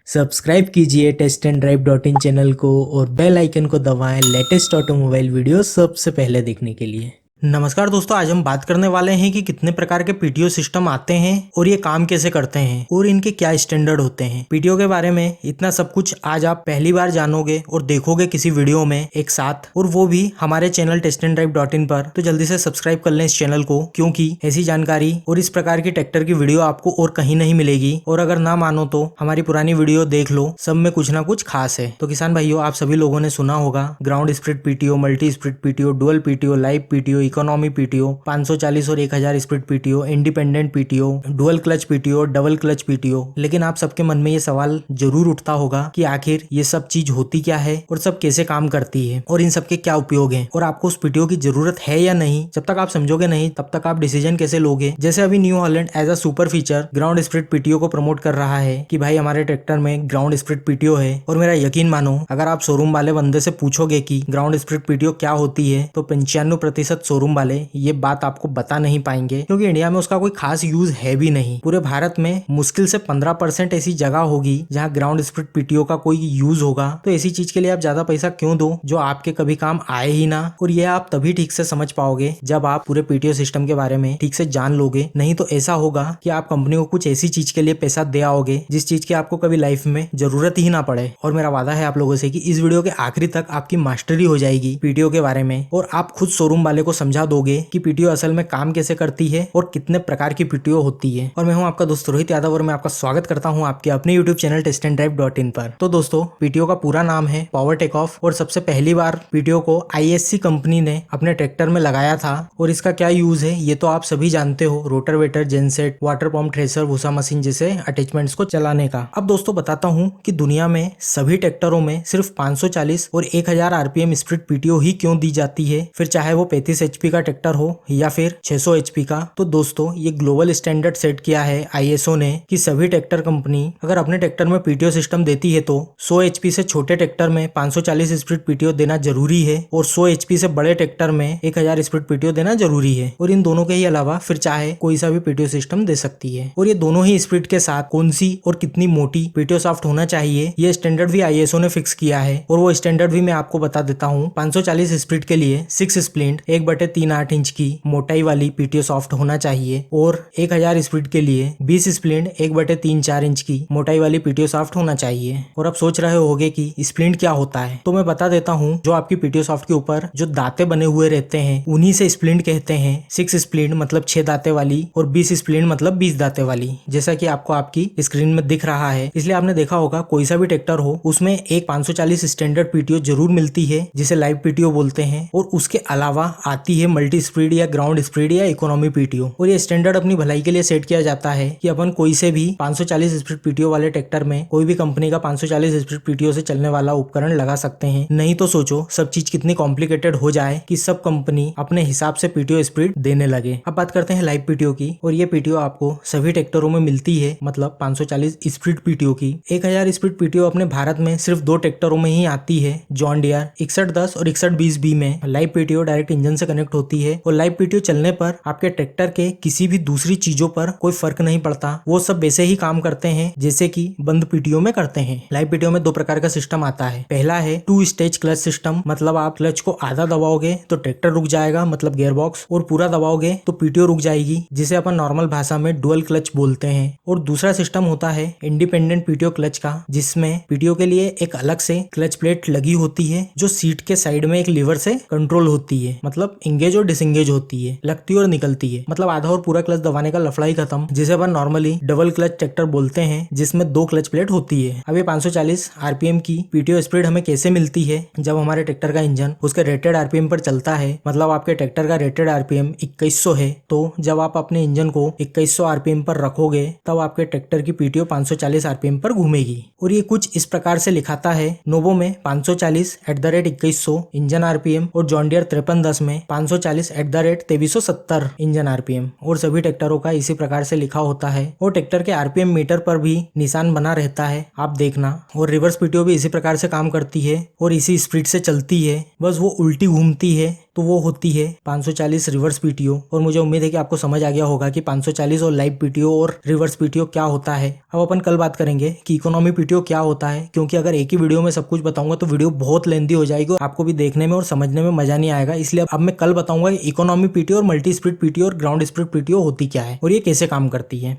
Subscribe कीजिए test and drive dot in channel को और बेल आइकन को दबाएं लेटेस्ट ऑटोमोबाइल वीडियो सबसे पहले देखने के लिए। नमस्कार दोस्तों, आज हम बात करने वाले हैं कि कितने प्रकार के पीटीओ सिस्टम आते हैं और ये काम कैसे करते हैं और इनके क्या स्टैंडर्ड होते हैं। पीटीओ के बारे में इतना सब कुछ आज आप पहली बार जानोगे और देखोगे किसी वीडियो में एक साथ, और वो भी हमारे channel test and drive dot in पर। तो जल्दी से सब्सक्राइब कर लें इस चैनल को, क्योंकि ऐसी जानकारी और इस प्रकार की ट्रैक्टर की वीडियो आपको और कहीं नहीं मिलेगी। और अगर ना मानो तो हमारी पुरानी वीडियो देख लो, सब में कुछ ना कुछ खास है। तो किसान भाइयों, आप सभी लोगों ने सुना होगा ground split PTO, multi split PTO, dual PTO, live PTO, economy PTO, 540 और 1000 split PTO, independent PTO, dual clutch PTO, double clutch PTO. लेकिन आप सबके मन में ये सवाल जरूर उठता होगा कि आखिर ये सब चीज होती क्या है और सब कैसे काम करती है और इन सब के क्या उपयोग हैं और आपको उस पीटीओ की जरूरत है या नहीं। जब तक आप समझोगे नहीं तब तक आप डिसीजन कैसे लोगे। जैसे अभी New Holland as a super feature ground split PTO को प्रमोट कर रहा है कि भाई हमारे ट्रैक्टर में ग्राउंड स्प्लिट पीटीओ है। और मेरा यकीन मानो, अगर आप शोरूम वाले बंदे से पूछोगे कि ग्राउंड स्प्लिट पीटीओ क्या होती है, तो 95% शोरूम वाले ये बात आपको बता नहीं पाएंगे, क्योंकि इंडिया में उसका कोई खास यूज है भी नहीं। पूरे भारत में मुश्किल से 15% ऐसी जगह होगी जहां ग्राउंड स्प्लिट पीटीओ का कोई यूज होगा। तो ऐसी चीज के लिए आप ज्यादा पैसा क्यों दो जो आपके कभी काम आए ही ना। और ये आप तभी ठीक से समझ पाओगे जब आप पूरे पीटीओ सिस्टम के बारे में ठीक से जान लोगे। नहीं तो ऐसा होगा कि आप कंपनी को कुछ ऐसी चीज के लिए पैसा दे आओगे जिस चीज की आपको कभी लाइफ में जरूरत ही ना पड़े। और मेरा वादा है आप लोगों से कि इस वीडियो के आखिरी तक आपकी मास्टरी हो जाएगी पीटीओ के बारे में, और आप खुद शोरूम वाले को समझा दोगे कि पीटीओ असल में काम कैसे करती है और कितने प्रकार की पीटीओ होती है। और मैं हूं आपका दोस्त रोहित यादव और मैं आपका स्वागत करता हूं आपके अपने YouTube channel test and drive dot in पर। तो दोस्तों, पीटीओ का पूरा नाम है पावर टेक ऑफ, और सबसे पहली बार पीटीओ को आईएससी कंपनी ने अपने ट्रैक्टर में लगाया था। और इसका क्या यूज है ये तो आप सभी जानते हो, rotavator, genset, water pump, thresher, भूसा मशीन जैसे अटैचमेंट्स को चलाने का। अब दोस्तों बताता हूँ कि दुनिया में सभी ट्रैक्टरों में सिर्फ 540 और 1000 आरपीएम स्प्लिट पीटीओ ही क्यों दी जाती है, फिर चाहे वो 35 एचपी का ट्रैक्टर हो या फिर 600 एचपी का। तो दोस्तों, ये ग्लोबल स्टैंडर्ड सेट किया है आईएसओ ने कि सभी ट्रैक्टर कंपनी अगर अपने ट्रैक्टर में पीटीओ सिस्टम देती है तो 100 एचपी से छोटे ट्रैक्टर में 540 स्प्लिट पीटीओ देना जरूरी है, और 100 एचपी से बड़े ट्रैक्टर में 1000 स्प्लिट पीटीओ देना जरूरी है। और इन दोनों के ही अलावा फिर चाहे कोई सा भी पीटीओ सिस्टम दे सकती है। और ये दोनों ही स्प्लिट के साथ कौन सी और कितनी मोटी पीटीओ शाफ्ट होना चाहिए, ये स्टैंडर्ड भी आईएसओ ने फिक्स किया है। और वो स्टैंडर्ड भी मैं आपको बता देता हूँ। 540 स्प्लिट के लिए 6 स्प्लिंट 1/3/8 इंच की मोटाई वाली पीटीओ शाफ्ट होना चाहिए, और 1000 स्प्लिट के लिए 20 स्प्लिंट 1/3/4 इंच की मोटाई वाली पीटीओ शाफ्ट होना चाहिए। और अब सोच रहे होगे कि स्प्लिंट क्या होता है, तो मैं बता देता हूँ। जो आपकी पीटीओ शाफ्ट के ऊपर जो दांते बने हुए रहते हैं उन्हीं से स्प्लिंट कहते हैं। 6 स्प्लिंट मतलब 6 दांते वाली, और 20 स्प्लिंट मतलब 20 दांते वाली, जैसा कि आपको आपकी स्क्रीन में दिख रहा है। इसलिए आपने देखा होगा कोई सा भी ट्रैक्टर हो उसमें एक 540 स्टैंडर्ड पीटीओ जरूर मिलती है, जिसे लाइव पीटीओ बोलते हैं। और उसके अलावा आती है मल्टी स्प्लिट या ग्राउंड स्प्लिट या इकोनॉमी पीटीओ। और ये स्टैंडर्ड अपनी भलाई के लिए सेट किया जाता है कि अपन कोई से भी 540 स्प्लिट पीटीओ वाले ट्रैक्टर में कोई भी कंपनी का 540 स्प्लिट पीटीओ से चलने वाला उपकरण लगा सकते हैं। नहीं तो सोचो सब चीज कितनी कॉम्प्लिकेटेड हो जाए कि सब कंपनी अपने हिसाब से पीटीओ स्प्लिट देने लगे। अब बात करते हैं लाइव पीटीओ की, और ये पीटीओ आपको सभी ट्रैक्टरों में मिलती है, मतलब 540 स्प्लिट पीटीओ की। 1000 स्प्लिट पीटीओ अपने भारत में सिर्फ 2 ट्रैक्टरों में ही आती है, जॉन डियर 6110 और 6120B में। लाइव पीटीओ डायरेक्ट इंजन से कनेक्ट होती है, और लाइव पीटीओ चलने पर आपके ट्रैक्टर के किसी भी दूसरी चीजों पर कोई फर्क नहीं पड़ता। वो सब वैसे ही काम करते हैं जैसे कि बंद पीटीओ में करते हैं। लाइव पीटीओ में 2 प्रकार का सिस्टम आता है। पहला है 2 स्टेज क्लच सिस्टम, मतलब आप क्लच को आधा दबाओगे तो ट्रैक्टर रुक जाएगा, मतलब गियरबॉक्स, और पूरा दबाओगे तो पीटीओ रुक जाएगी, जिसे अपन नॉर्मल भाषा में डुअल क्लच बोलते हैं। और दूसरा सिस्टम होता है इंडिपेंडेंट पीटीओ क्लच का, जिसमें पीटीओ के लिए एक अलग से क्लच प्लेट लगी होती है जो सीट के साइड में एक लीवर से कंट्रोल होती है, मतलब इंगेज और डिसंगेज होती है, लगती और निकलती है। मतलब आधा और पूरा क्लच दबाने का लफड़ा ही खत्म, जिसे अपन नॉर्मली डबल क्लच ट्रैक्टर बोलते हैं, जिसमें 2 क्लच प्लेट होती है। अब ये 540 आरपीएम की पीटीओ स्पीड हमें कैसे मिलती है, जब हमारे ट्रैक्टर का इंजन उसके रेटेड आरपीएम पर चलता है। मतलब आपके ट्रैक्टर का रेटेड आरपीएम 2100 है, तो जब आप अपने इंजन को 2100 आरपीएम पर रखोगे तब आपके ट्रैक्टर की पीटीओ 540 आरपीएम पर घूमेगी। और ये कुछ इस प्रकार से लिखाता है, नोवो में 540/2100 इंजन आरपीएम, और जॉन डियर 5310 में 540/2370 इंजन आरपीएम। और सभी ट्रैक्टरों का इसी प्रकार से लिखा होता है, और ट्रैक्टर के आरपीएम मीटर पर भी निशान बना रहता है, आप देखना। और रिवर्स पीटीओ भी इसी प्रकार से काम करती है और इसी स्पीड से चलती है, बस वो उल्टी घूमती है तो वो होती है 540 रिवर्स पीटीओ। और मुझे उम्मीद है कि आपको समझ आ गया होगा कि 540 और लाइव पीटीओ और रिवर्स पीटीओ क्या होता है। अब अपन कल बात करेंगे कि इकोनॉमी पीटीओ क्या होता है, क्योंकि अगर एक ही वीडियो में सब कुछ बताऊंगा तो वीडियो बहुत लेंथी हो जाएगी, आपको भी देखने में और समझने में मजा नहीं आएगा। इसलिए अब मैं कल बताऊंगा इकोनॉमी पीटीओ और मल्टी स्प्लिट पीटीओ और ग्राउंड स्प्लिट पीटीओ होती क्या है और ये कैसे काम करती है।